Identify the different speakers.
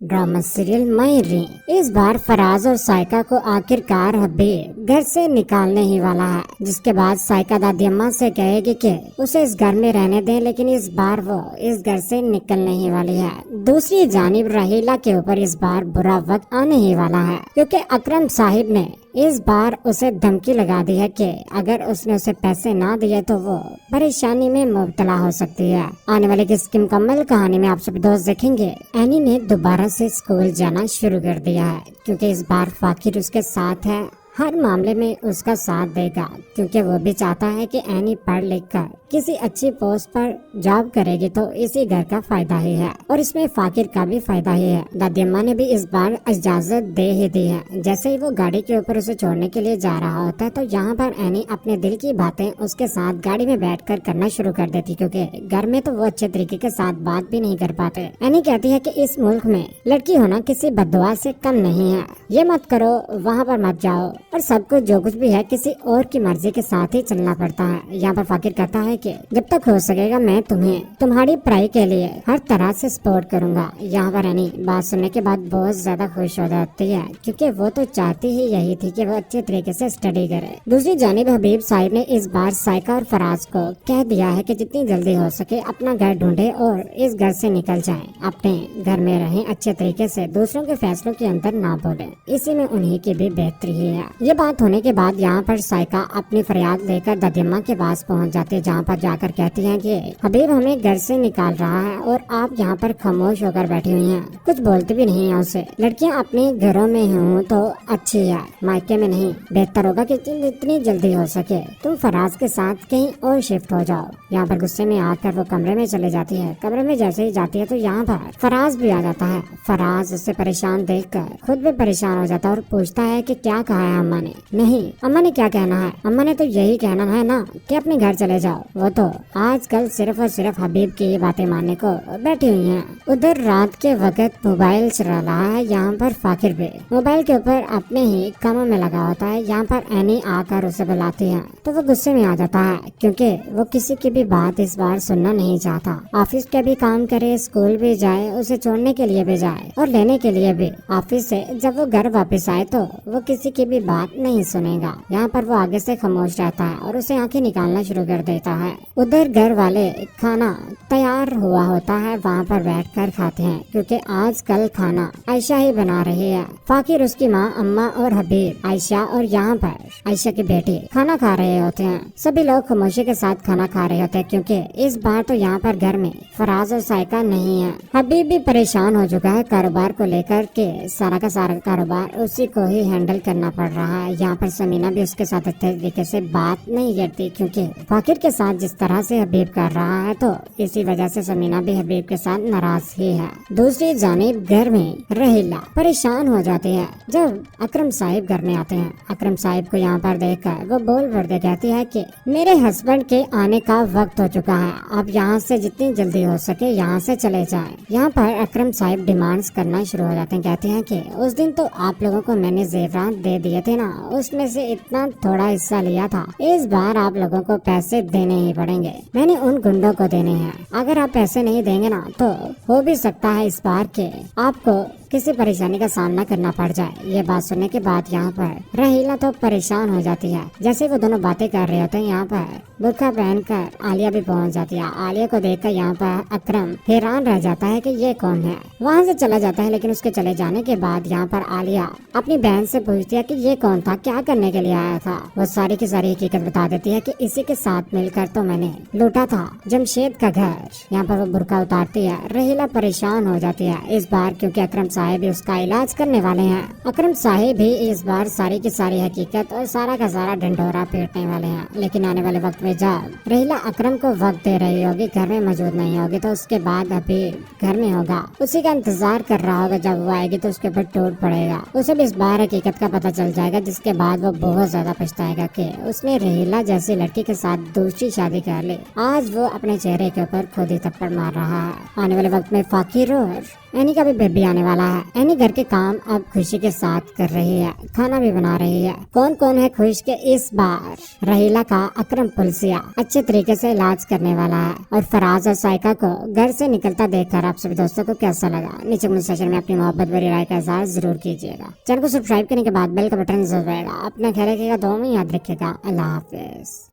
Speaker 1: Drama serial माहिरी। इस बार फराज और साइका को आखिरकार हबीब घर से निकालने ही वाला है, जिसके बाद साइका दादी अम्मा से कहेगी कि उसे इस घर में रहने दें, लेकिन इस बार वो इस घर से निकलने ही वाली है। दूसरी जानिब रहीला के ऊपर इस बार बुरा वक्त आने ही वाला है, क्योंकि अकरम साहिब ने इस बार उसे धमकी लगा दी है कि अगर उसने उसे पैसे ना दिए तो वो परेशानी में मुब्तला हो सकती है। आने वाली किस मुकम्मल कहानी में आप सभी दोस्त देखेंगे। एनी ने दोबारा से स्कूल जाना शुरू कर दिया है, क्योंकि इस बार फाकिर उसके साथ है, हर मामले में उसका साथ देगा, क्योंकि वो भी चाहता है कि एनी पढ़ लिख कर किसी अच्छी पोस्ट पर जॉब करेगी तो इसी घर का फायदा ही है और इसमें फाकिर का भी फायदा ही है। दादी अम्मा ने भी इस बार इजाजत दे ही दी है। जैसे ही वो गाड़ी के ऊपर उसे छोड़ने के लिए जा रहा होता है तो यहाँ पर एनी अपने दिल की बातें उसके साथ गाड़ी में बैठकर करना शुरू कर देती, क्योंकि घर में तो वो अच्छे तरीके के साथ बात भी नहीं कर पाते। एनी कहती है कि इस मुल्क में लड़की होना किसी बददुआ से कम नहीं है, ये मत करो, वहाँ पर मत जाओ, और सब कुछ जो कुछ भी है किसी और की मर्जी के साथ ही चलना पड़ता है। यहाँ पर फाकिर कहता है कि जब तक हो सकेगा मैं तुम्हें तुम्हारी पढ़ाई के लिए हर तरह से सपोर्ट करूंगा। यहाँ पर एनी बात सुनने के बाद बहुत ज्यादा खुश हो जाती है, क्योंकि वो तो चाहती ही यही थी कि वो अच्छे तरीके से स्टडी करे। दूसरी जानिब हबीब साहिब ने इस बार साइका और फराज को कह दिया है कि जितनी जल्दी हो सके अपना घर ढूंढे और इस घर से निकल जाएं, अपने घर में रहें, अच्छे तरीके से दूसरों के फैसलों के अंदर ना बोले, इसी में उन्हीं की भी बेहतरी ही है। ये बात होने के बाद यहाँ पर साइका अपनी फरियाद लेकर दादी अम्मा के पास पहुँच जाती है, जहाँ पर जाकर कहती हैं कि हबीब हमें घर से निकाल रहा है और आप यहाँ पर खामोश होकर बैठी हुई हैं, कुछ बोलती भी नहीं है उसे। लड़कियाँ अपने घरों में हों तो अच्छी है, मायके में नहीं। बेहतर होगा कि जितनी जल्दी हो सके तुम फराज के साथ कहीं और शिफ्ट हो जाओ। यहाँ पर गुस्से में आकर वो कमरे में चले जाती है। कमरे में जैसे ही जाती है तो यहाँ पर फराज भी आ जाता है। फराज उससे परेशान देखकर खुद भी परेशान हो जाता है और पूछता है कि क्या कहा है अम्मा ने। नहीं, अम्मा ने क्या कहना है, अम्मा ने तो यही कहना है ना कि अपने घर चले जाओ। वो तो आजकल सिर्फ और सिर्फ हबीब की बातें मानने को बैठी हुई हैं। उधर रात के वक्त मोबाइल चला रहा है, यहाँ पर फाकिर भी मोबाइल के ऊपर अपने ही कामों में लगा होता है। यहाँ पर एनी आकर उसे बुलाती है तो वो गुस्से में आ जाता है, क्योंकि वो किसी की भी बात इस बार सुनना नहीं चाहता। ऑफिस के भी काम करे, स्कूल भी जाए, उसे छोड़ने के लिए भी जाए और लेने के लिए भी। ऑफिस से जब वो घर वापस आए तो वो किसी की भी बात नहीं सुनेगा। यहाँ पर वो आगे से खामोश रहता है और उसे आंखें निकालना शुरू कर देता है। उधर घर वाले खाना तैयार हुआ होता है, वहाँ पर बैठकर खाते हैं, क्योंकि आजकल खाना आयशा ही बना रही है। फाकिर, उसकी माँ, अम्मा और हबीब, आयशा और यहाँ पर आयशा के बेटे खाना खा रहे होते हैं। सभी लोग खामोशी के साथ खाना खा रहे होते हैं, क्योंकि इस बार तो यहाँ पर घर में फराज और साइका नहीं है। हबीब भी परेशान हो चुका है कारोबार को लेकर के, सारा का सारा कारोबार उसी को ही हैंडल करना पड़ रहा है। यहाँ पर समीना भी उसके साथ अच्छे तरीके से बात नहीं करती, क्योंकि फाकिर के साथ जिस तरह से हबीब कर रहा है तो इसी वजह से समीना भी हबीब के साथ नाराज ही है। दूसरी जानिब घर में रहीला परेशान हो जाती है जब अकरम साहिब घर में आते हैं। अकरम साहिब को यहाँ पर देखकर वो बोल भर दे कहती है कि मेरे हस्बैंड के आने का वक्त हो चुका है, आप यहाँ से जितनी जल्दी हो सके यहाँ से चले जाएं। यहाँ पर अकरम साहिब डिमांड्स करना शुरू हो जाते हैं। कहते हैं कि उस दिन तो आप लोगों को मैंने जेवरात दे दिए थे ना, उसमें से इतना थोड़ा हिस्सा लिया था, इस बार आप लोगों को पैसे देने ही पड़ेंगे, मैंने उन गुंडों को देने हैं। अगर आप पैसे नहीं देंगे ना तो हो भी सकता है इस बार के आपको किसी परेशानी का सामना करना पड़ जाए। ये बात सुनने के बाद यहाँ पर रहीला तो परेशान हो जाती है। जैसे वो दोनों बातें कर रहे होते हैं, यहाँ पर बुर्का पहनकर आलिया भी पहुँच जाती है। आलिया को देखकर यहाँ पर अकरम हैरान रह जाता है कि ये कौन है। वहाँ से चला जाता है, लेकिन उसके चले जाने के बाद यहाँ पर आलिया अपनी बहन से पूछती है कि ये कौन था, क्या करने के लिए आया था। वो सारी की सारी हकीकत बता देती है कि इसी के साथ मिलकर तो मैंने लूटा था जमशेद का घर। यहाँ पर वो बुर्का उतारती है। रहीला परेशान हो जाती है इस बार, क्योंकि अकरम साहिब भी उसका इलाज करने वाले हैं। अकरम साहिब भी इस बार सारी की सारी हकीकत और सारा का सारा ढंढोरा पीटने वाले हैं। लेकिन आने वाले वक्त में जब रहीला अकरम को वक्त दे रही होगी, घर में मौजूद नहीं होगी, तो उसके बाद अभी घर में होगा, उसी का इंतजार कर रहा होगा। जब वो आएगी तो उसके ऊपर टूट पड़ेगा, उसे भी इस बार हकीकत का पता चल जाएगा, जिसके बाद वो बहुत ज्यादा पछताएगा कि उसने रहीला जैसी लड़की के साथ दूसरी शादी कर ली। आज वो अपने चेहरे के ऊपर खुद ही थप्पड़ मार रहा है। आने वाले वक्त में फाकिर और एनी का भी बेबी आने वाला ہے۔ اینی گھر کے کام اب خوشی کے ساتھ کر رہی ہے، کھانا بھی بنا رہی ہے۔ کون ہے خوش کہ اس بار رحیلہ کا اکرم پلسیا اچھے طریقے سے علاج کرنے والا ہے۔ اور فراز اور سائقہ کو گھر سے نکلتا دیکھ کر آپ سب دوستوں کو کیسا لگا نیچے کمنٹ سیکشن میں اپنی محبت بھری رائے کا اظہار ضرور کیجیے گا۔ چینل کو سبسکرائب کرنے کے بعد بیل کا بٹن ضرور دبائیے گا۔ اپنا خیال رکھیے گا، دعاؤں میں یاد رکھیے گا۔ اللہ حافظ۔